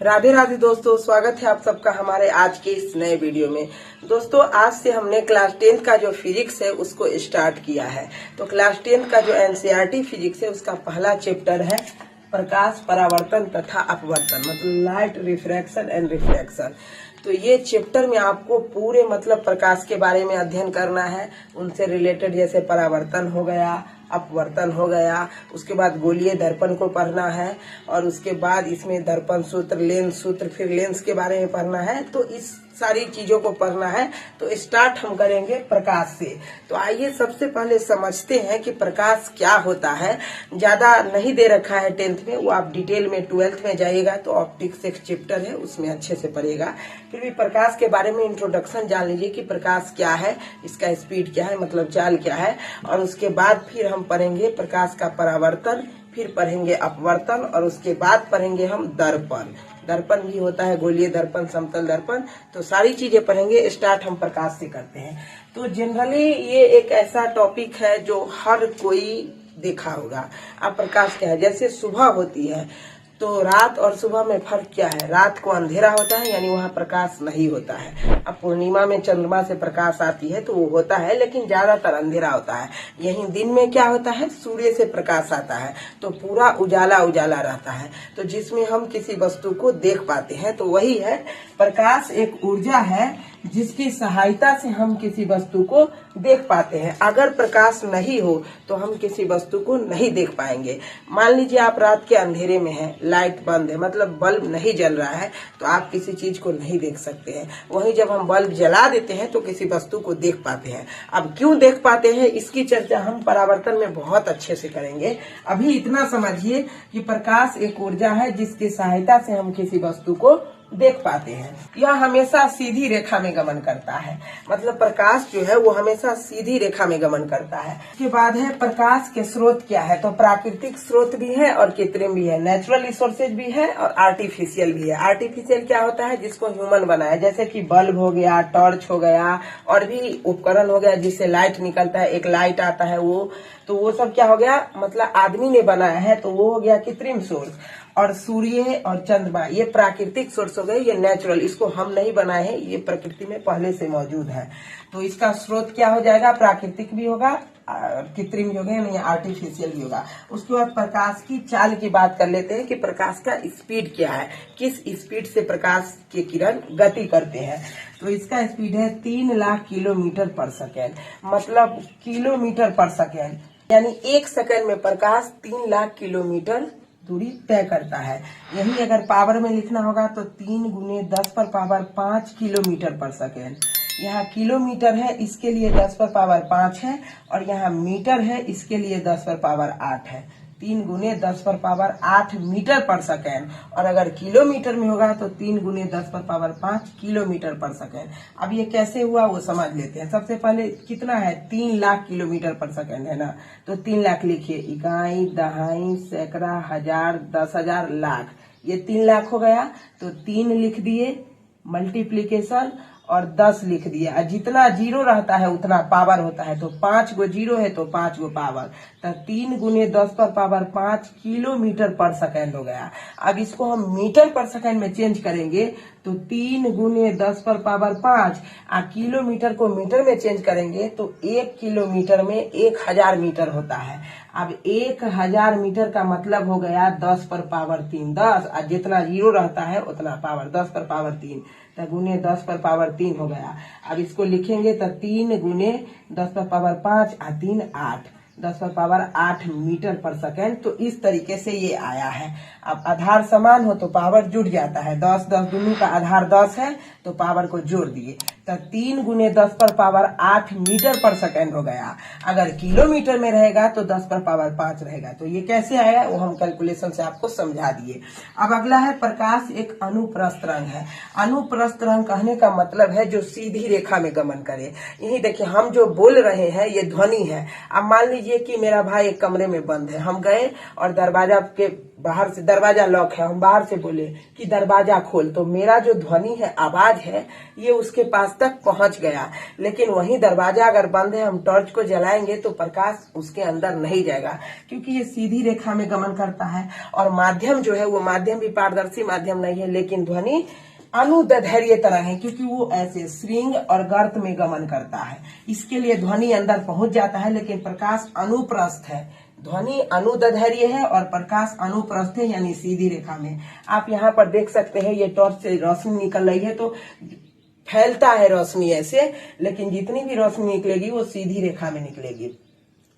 राधे राधे दोस्तों, स्वागत है आप सबका हमारे आज के इस नए वीडियो में। दोस्तों, आज से हमने क्लास 10th का जो फिजिक्स है उसको स्टार्ट किया है। तो क्लास 10th का जो एनसीईआरटी फिजिक्स है उसका पहला चैप्टर है प्रकाश, परावर्तन तथा अपवर्तन, मतलब लाइट रिफ्रैक्शन एंड रिफ्लेक्शन। तो ये चैप्टर में आपको पूरे मतलब प्रकाश के बारे में अध्ययन करना है, उनसे रिलेटेड जैसे परावर्तन हो गया, अपवर्तन हो गया, उसके बाद गोलीय दर्पण को पढ़ना है और उसके बाद इसमें दर्पण सूत्र, लेंस सूत्र, फिर लेंस के बारे में पढ़ना है। तो इस सारी चीजों को पढ़ना है। तो स्टार्ट हम करेंगे प्रकाश से। तो आइए सबसे पहले समझते हैं कि प्रकाश क्या होता है। ज्यादा नहीं दे रखा है 10th में, वो आप डिटेल में 12th में जाइएगा तो ऑप्टिक्स एक चैप्टर है उसमें अच्छे से पढ़ेगा। फिर भी प्रकाश के बारे में इंट्रोडक्शन जान लीजिए कि प्रकाश क्या है, इसका स्पीड क्या है, मतलब चाल क्या है। और उसके बाद फिर हम पढ़ेंगे प्रकाश का परावर्तन, फिर पढ़ेंगे अपवर्तन और उसके बाद पढ़ेंगे हम दर्पण। दर्पण भी होता है, गोलीय दर्पण, समतल दर्पण। तो सारी चीजें पढ़ेंगे। स्टार्ट हम प्रकाश से करते हैं। तो जनरली ये एक ऐसा टॉपिक है जो हर कोई देखा होगा। अब प्रकाश क्या है, जैसे सुबह होती है तो रात और सुबह में फर्क क्या है। रात को अंधेरा होता है, यानी वहाँ प्रकाश नहीं होता है। अब पूर्णिमा में चंद्रमा से प्रकाश आती है तो वो होता है, लेकिन ज्यादातर अंधेरा होता है। यही दिन में क्या होता है, सूर्य से प्रकाश आता है तो पूरा उजाला उजाला रहता है, तो जिसमें हम किसी वस्तु को देख पाते हैं। तो वही है, प्रकाश एक ऊर्जा है जिसकी सहायता से हम किसी वस्तु को देख पाते हैं। अगर प्रकाश नहीं हो तो हम किसी वस्तु को नहीं देख पाएंगे। मान लीजिए आप रात के अंधेरे में हैं, लाइट बंद है, मतलब बल्ब नहीं जल रहा है, तो आप किसी चीज को नहीं देख सकते हैं। वहीं जब हम बल्ब जला देते हैं तो किसी वस्तु को देख पाते हैं। अब क्यों देख पाते हैं, इसकी चर्चा हम परावर्तन में बहुत अच्छे से करेंगे। अभी इतना समझिए कि प्रकाश एक ऊर्जा है जिसकी सहायता से हम किसी वस्तु को देख पाते हैं। यह हमेशा सीधी रेखा में गमन करता है, मतलब प्रकाश जो है वो हमेशा सीधी रेखा में गमन करता है। उसके बाद है प्रकाश के स्रोत क्या है। तो प्राकृतिक स्रोत भी है और कृत्रिम भी है, नेचुरल रिसोर्सेज भी है और आर्टिफिशियल भी है। आर्टिफिशियल क्या होता है, जिसको ह्यूमन बनाया, जैसे कि बल्ब हो गया, टॉर्च हो गया और भी उपकरण हो गया जिससे लाइट निकलता है, एक लाइट आता है वो, तो वो सब क्या हो गया, मतलब आदमी ने बनाया है, तो वो हो गया कृत्रिम सोर्स। और सूर्य और चंद्रमा ये प्राकृतिक सोर्स हो गए, ये नेचुरल, इसको हम नहीं बनाए हैं, ये प्रकृति में पहले से मौजूद है। तो इसका स्रोत क्या हो जाएगा, प्राकृतिक भी होगा, कृत्रिम भी होगा, नहीं आर्टिफिशियल भी होगा। उसके बाद प्रकाश की चाल की बात कर लेते हैं कि प्रकाश का स्पीड क्या है, किस स्पीड से प्रकाश के किरण गति करते हैं। तो इसका स्पीड है 3 लाख किलोमीटर पर सेकेंड, मतलब किलोमीटर पर सेकेंड, यानी 1 सेकेंड में प्रकाश 3 लाख किलोमीटर दूरी तय करता है। यही अगर पावर में लिखना होगा तो 3 × 10⁵ किलोमीटर पर सेकेंड। यहाँ किलोमीटर है, इसके लिए 10⁵ है, और यहाँ मीटर है, इसके लिए 10⁵ है। 3 × 10⁵ मीटर पर सेकेंड। और अगर किलोमीटर में होगा तो 3 × 10⁵ किलोमीटर पर सेकेंड। अब ये कैसे हुआ वो समझ लेते हैं। सबसे पहले कितना है, 3 लाख किलोमीटर पर सेकेंड है ना, तो 3 लाख लिखिए, इकाई, दहाई, सैकड़ा, हजार, 10,000, लाख, ये 3 लाख हो गया। तो 3 लिख दिए मल्टीप्लीकेशन और 10 लिख दिया, और जितना जीरो रहता है उतना पावर होता है। तो 5 गो जीरो है तो 5 गो पावर, तो 3 × 10⁵ किलोमीटर पर सेकेंड हो गया। अब इसको हम मीटर पर सेकेंड में चेंज करेंगे तो 3 × 10⁵, किलोमीटर को मीटर में चेंज करेंगे तो 1 किलोमीटर में 1000 मीटर होता है। अब 1000 मीटर का मतलब हो गया 10⁻3, 10, और जितना जीरो रहता है उतना पावर, 10⁻3, तो गुने 10⁻3 हो गया। अब इसको लिखेंगे तो 3 × 10⁵, 3 8, 10⁻8 मीटर पर सेकेंड। तो इस तरीके से ये आया है। अब आधार समान हो तो पावर जुड़ जाता है, 10 10 दोनों का आधार 10 है तो पावर को जोड़ दिए, तो 3 × 10⁻8 मीटर पर सेकेंड हो गया। अगर किलोमीटर में रहेगा तो 10⁻5 रहेगा। तो ये कैसे आया वो हम कैलकुलेशन से आपको समझा दिए। अब अगला है प्रकाश एक अनुप्रस्थ रंग है। अनुप्रस्थ रंग कहने का मतलब है जो सीधी रेखा में गमन करे। यही देखिए, हम जो बोल रहे हैं ये ध्वनि है। अब मान लीजिए कि मेरा भाई एक कमरे में बंद है, हम गए और दरवाजा के बाहर से दरवाजा लॉक है, हम बाहर से बोले कि दरवाजा खोल, तो मेरा जो ध्वनि है, आवाज है, ये उसके पास तक पहुंच गया। लेकिन वही दरवाजा अगर बंद है, हम टॉर्च को जलाएंगे तो प्रकाश उसके अंदर नहीं जाएगा, क्योंकि ये सीधी रेखा में गमन करता है। और माध्यम जो है वो माध्यम भी पारदर्शी माध्यम नहीं है, लेकिन ध्वनि अनुदैर्ध्य तरंग है, क्योंकि वो ऐसे श्रृंग और गर्त में गमन करता है। इसके लिए ध्वनि अंदर पहुंच जाता है, लेकिन प्रकाश अनुप्रस्थ है। ध्वनि अनुदैर्ध्य है और प्रकाश अनुप्रस्थ है, यानी सीधी रेखा में। आप यहाँ पर देख सकते हैं, ये टॉर्च से रोशनी निकल रही है तो फैलता है रोशनी ऐसे, लेकिन जितनी भी रोशनी निकलेगी वो सीधी रेखा में निकलेगी।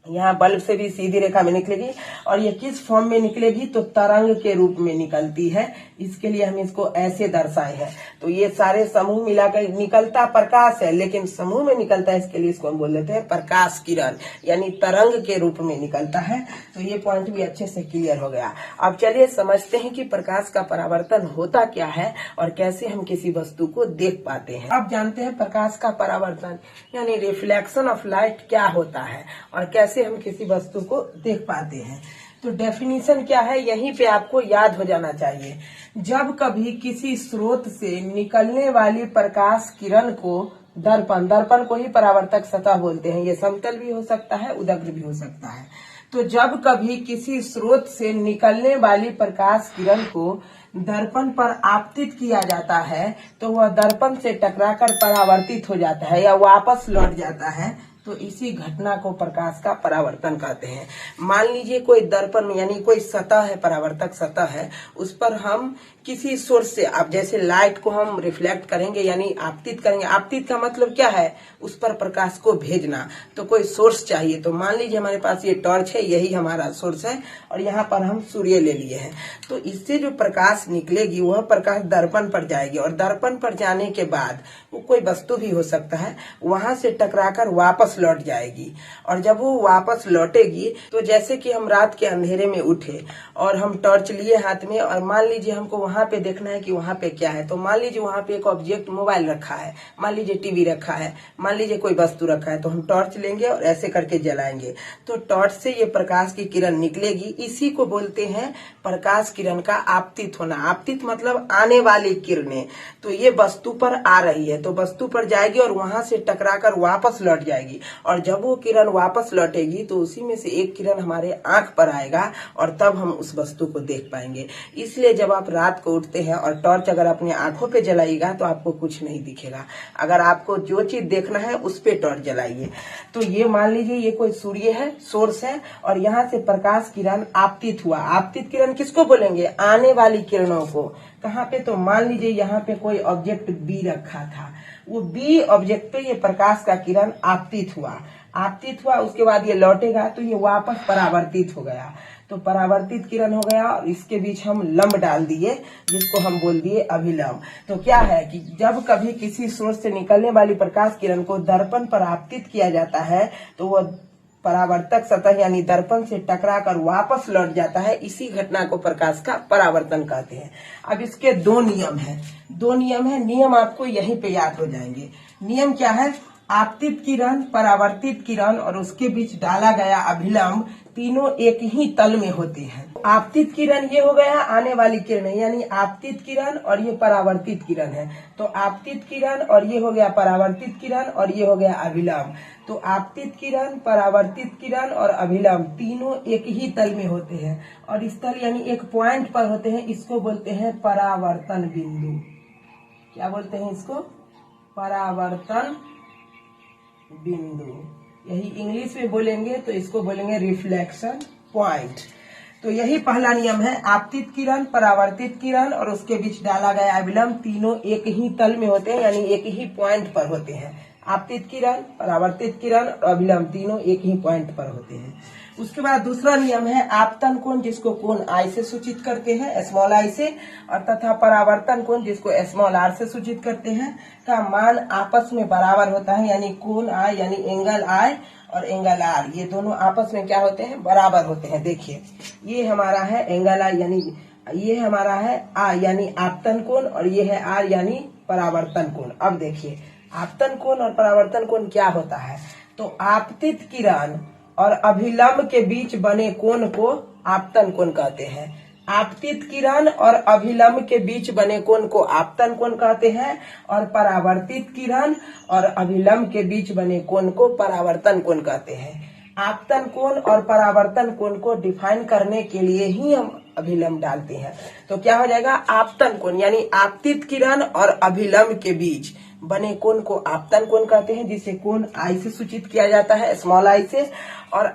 यहाँ बल्ब से भी सीधी रेखा में निकलेगी। और ये किस फॉर्म में निकलेगी, तो तरंग के रूप में निकलती है। इसके लिए हम इसको ऐसे दर्शाए हैं। तो ये सारे समूह मिलाकर निकलता प्रकाश है, लेकिन समूह में निकलता है, इसके लिए इसको हम बोल देते हैं प्रकाश किरण, यानी तरंग के रूप में निकलता है। तो ये पॉइंट भी अच्छे से क्लियर हो गया। अब चलिए समझते हैं कि प्रकाश का परावर्तन होता क्या है और कैसे हम किसी वस्तु को देख पाते हैं। अब जानते हैं प्रकाश का परावर्तन यानी रिफ्लेक्शन ऑफ लाइट क्या होता है और कैसे हम किसी वस्तु को देख पाते हैं। तो डेफिनेशन क्या है, यहीं पे आपको याद हो जाना चाहिए। जब कभी किसी स्रोत से निकलने वाली प्रकाश किरण को दर्पण को ही परावर्तक सतह बोलते हैं। ये समतल भी हो सकता है, उदग्र भी हो सकता है। तो जब कभी किसी स्रोत से निकलने वाली प्रकाश किरण को दर्पण पर आपतित किया जाता है, तो वह दर्पण से टकराकर परावर्तित हो जाता है या वापस लौट जाता है। तो इसी घटना को प्रकाश का परावर्तन कहते हैं। मान लीजिए कोई दर्पण यानी कोई सतह है, परावर्तक सतह है, उस पर हम किसी सोर्स से, अब जैसे लाइट को हम रिफ्लेक्ट करेंगे यानी आपतित करेंगे। आपतित का मतलब क्या है, उस पर प्रकाश को भेजना। तो कोई सोर्स चाहिए। तो मान लीजिए हमारे पास ये टॉर्च है, यही हमारा सोर्स है, और यहाँ पर हम सूर्य ले लिए हैं। तो इससे जो प्रकाश निकलेगी वह प्रकाश दर्पण पर जाएगी, और दर्पण पर जाने के बाद वो कोई वस्तु भी हो सकता है, वहां से टकराकर वापस लौट जाएगी। और जब वो वापस लौटेगी तो जैसे कि हम रात के अंधेरे में उठे और हम टॉर्च लिए हाथ में, और मान लीजिए हमको वहां पे देखना है कि वहां पे क्या है। तो मान लीजिए वहां पे एक ऑब्जेक्ट मोबाइल रखा है, मान लीजिए टीवी रखा है, मान लीजिए कोई वस्तु रखा है, तो हम टॉर्च लेंगे और ऐसे करके जलाएंगे। तो टॉर्च से ये प्रकाश की किरण निकलेगी। इसी को बोलते हैं प्रकाश किरण का आपतित होना। आपतित मतलब आने वाली किरणें। तो ये वस्तु पर आ रही है, तो वस्तु पर जाएगी और वहां से टकराकर वापस लौट जाएगी। और जब वो किरण वापस लौटेगी तो उसी में से एक किरण हमारे आंख पर आएगा, और तब हम उस वस्तु को देख पाएंगे। इसलिए जब आप रात को उठते हैं और टॉर्च अगर अपनी आंखों पे जलाइएगा तो आपको कुछ नहीं दिखेगा। अगर आपको जो चीज देखना है उस पे टॉर्च जलाइए। तो ये मान लीजिए ये कोई सूर्य है, सोर्स है, और यहाँ से प्रकाश किरण आपतित हुआ। आपतित किरण किसको बोलेंगे, आने वाली किरणों को। कहाँ पे, तो मान लीजिए यहाँ पे कोई ऑब्जेक्ट बी रखा था, वो बी ऑब्जेक्ट पे ये प्रकाश का किरण आपतित हुआ, उसके बाद ये लौटेगा तो ये वापस परावर्तित हो गया। तो परावर्तित किरण हो गया, और इसके बीच हम लंब डाल दिए, जिसको हम बोल दिए अभिलंब। तो क्या है कि जब कभी किसी स्रोत से निकलने वाली प्रकाश किरण को दर्पण पर आपतित किया जाता है, तो वह परावर्तक सतह यानी दर्पण से टकराकर वापस लौट जाता है। इसी घटना को प्रकाश का परावर्तन कहते हैं। अब इसके दो नियम हैं। नियम आपको यहीं पे याद हो जाएंगे। नियम क्या है, आपतित किरण, परावर्तित किरण और उसके बीच डाला गया अभिलंब, तीनों एक ही तल में होते हैं। आपतित किरण ये हो गया आने वाली किरण, यानी आपतित किरण और ये परावर्तित किरण है। तो आपतित किरण और ये हो गया परावर्तित किरण, और ये हो गया अभिलंब। तो आपतित किरण, परावर्तित किरण और अभिलंब तीनों एक ही तल में होते हैं, और इस तल यानी एक पॉइंट पर होते हैं। इसको बोलते हैं परावर्तन बिंदु। क्या बोलते हैं इसको, परावर्तन बिंदु। यही इंग्लिश में बोलेंगे तो इसको बोलेंगे रिफ्लेक्शन पॉइंट। तो यही पहला नियम है, आपतित किरण, परावर्तित किरण और उसके बीच डाला गया अभिलंब तीनों एक ही तल में होते हैं, यानी एक ही पॉइंट पर होते हैं। आपतित किरण, परावर्तित किरण और अभिलंब तीनों एक ही पॉइंट पर होते हैं। उसके बाद दूसरा नियम है आपतन कोण, जिसको कोण आई से सूचित करते हैं, स्मॉल आई से, और तथा परावर्तन कोण जिसको स्मॉल आर से सूचित करते हैं, का मान आपस में बराबर होता है। यानी कोण आई यानी एंगल आई और एंगल आर, ये दोनों आपस में क्या होते हैं, बराबर होते हैं। देखिए ये हमारा है एंगल आई, यानी ये हमारा है आई यानी आपतन कोण, और ये है आर यानी परावर्तन कोण। अब देखिए आपतन कोण और परावर्तन कोण क्या होता है, तो आपतित किरण और अभिलंब के बीच बने कोण को आपतन कोण कहते हैं। आपतित किरण और अभिलंब के बीच बने कोण को आपतन कोण कहते हैं और परावर्तित किरण और अभिलंब के बीच बने कोण को परावर्तन कोण कहते हैं। आपतन कोण और परावर्तन कोण को डिफाइन करने के लिए ही हम अभिलंब डालते हैं। तो क्या हो जाएगा, आपतन कोण यानी आपतित किरण और अभिलंब के बीच बने कोण को आपतन कोण कहते हैं, जिसे कोण आई से सूचित किया जाता है, स्मॉल आई से। और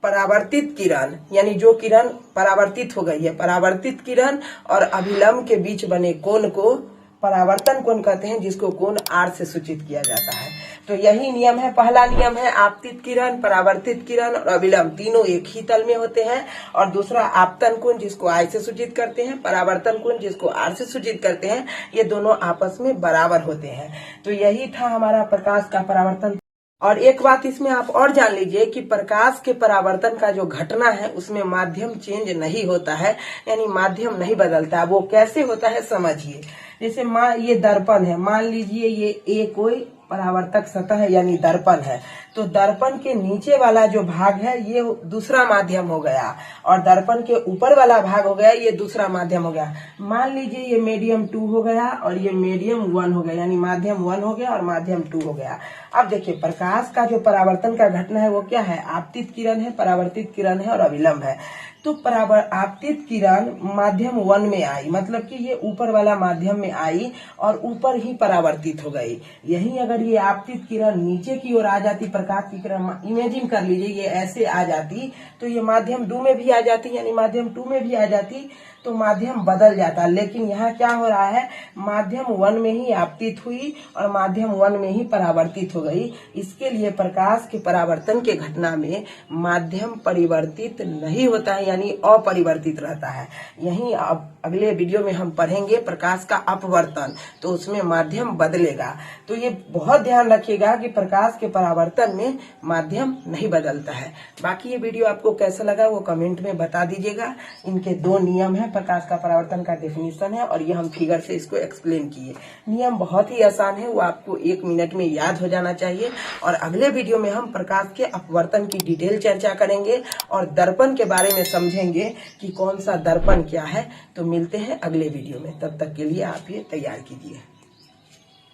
परावर्तित किरण यानी जो किरण परावर्तित हो गई है, परावर्तित किरण और अभिलंब के बीच बने कोण को परावर्तन कोण कहते हैं, जिसको कोण आर से सूचित किया जाता है। तो यही नियम है, पहला नियम है आपतित किरण, परावर्तित किरण और अभिलंब तीनों एक ही तल में होते हैं। और दूसरा आपतन कोण जिसको आई से सूचित करते हैं, परावर्तन कोण जिसको आर से सूचित करते हैं, ये दोनों आपस में बराबर होते हैं। तो यही था हमारा प्रकाश का परावर्तन। और एक बात इसमें आप और जान लीजिए कि प्रकाश के परावर्तन का जो घटना है उसमें माध्यम चेंज नहीं होता है, यानी माध्यम नहीं बदलता है। वो कैसे होता है समझिए। जैसे ये दर्पण है, मान लीजिए ये कोई परावर्तक सतह है यानी दर्पण है, तो दर्पण के नीचे वाला जो भाग है ये दूसरा माध्यम हो गया और दर्पण के ऊपर वाला भाग हो गया ये दूसरा माध्यम हो गया। मान लीजिए ये मीडियम 2 हो गया और ये मीडियम 1 हो गया, यानी माध्यम 1 हो गया और माध्यम 2 हो गया। अब देखिए प्रकाश का जो परावर्तन का घटना है वो क्या है, आपतित किरण है, परावर्तित किरण है और अभिलंब है। तो आपतित किरण माध्यम 1 में आई, मतलब कि ये ऊपर वाला माध्यम में आई और ऊपर ही परावर्तित हो गई। यही अगर ये आपतित किरण नीचे की ओर आ जाती, प्रकाश की किरण इमेजिन कर लीजिए ये ऐसे आ जाती, तो ये माध्यम 2 में भी आ जाती, यानी माध्यम 2 में भी आ जाती, तो माध्यम बदल जाता। लेकिन यहाँ क्या हो रहा है, माध्यम 1 में ही आपतित हुई और माध्यम 1 में ही परावर्तित हो गई। इसके लिए प्रकाश के परावर्तन के घटना में माध्यम परिवर्तित नहीं होता है, यानी अपरिवर्तित रहता है। यही अब अगले वीडियो में हम पढ़ेंगे प्रकाश का अपवर्तन, तो उसमें माध्यम बदलेगा। तो ये बहुत ध्यान रखिएगा कि प्रकाश के परावर्तन में माध्यम नहीं बदलता है। बाकी ये वीडियो आपको कैसा लगा वो कमेंट में बता दीजिएगा। इनके 2 नियम है, प्रकाश का परावर्तन का डेफिनेशन है और ये हम फिगर से इसको एक्सप्लेन किए। नियम बहुत ही आसान है, वो आपको 1 मिनट में याद हो जाना चाहिए। और अगले वीडियो में हम प्रकाश के अपवर्तन की डिटेल चर्चा करेंगे और दर्पण के बारे में समझेंगे कि कौन सा दर्पण क्या है। तो मिलते हैं अगले वीडियो में, तब तक के लिए आप ये तैयार कीजिए।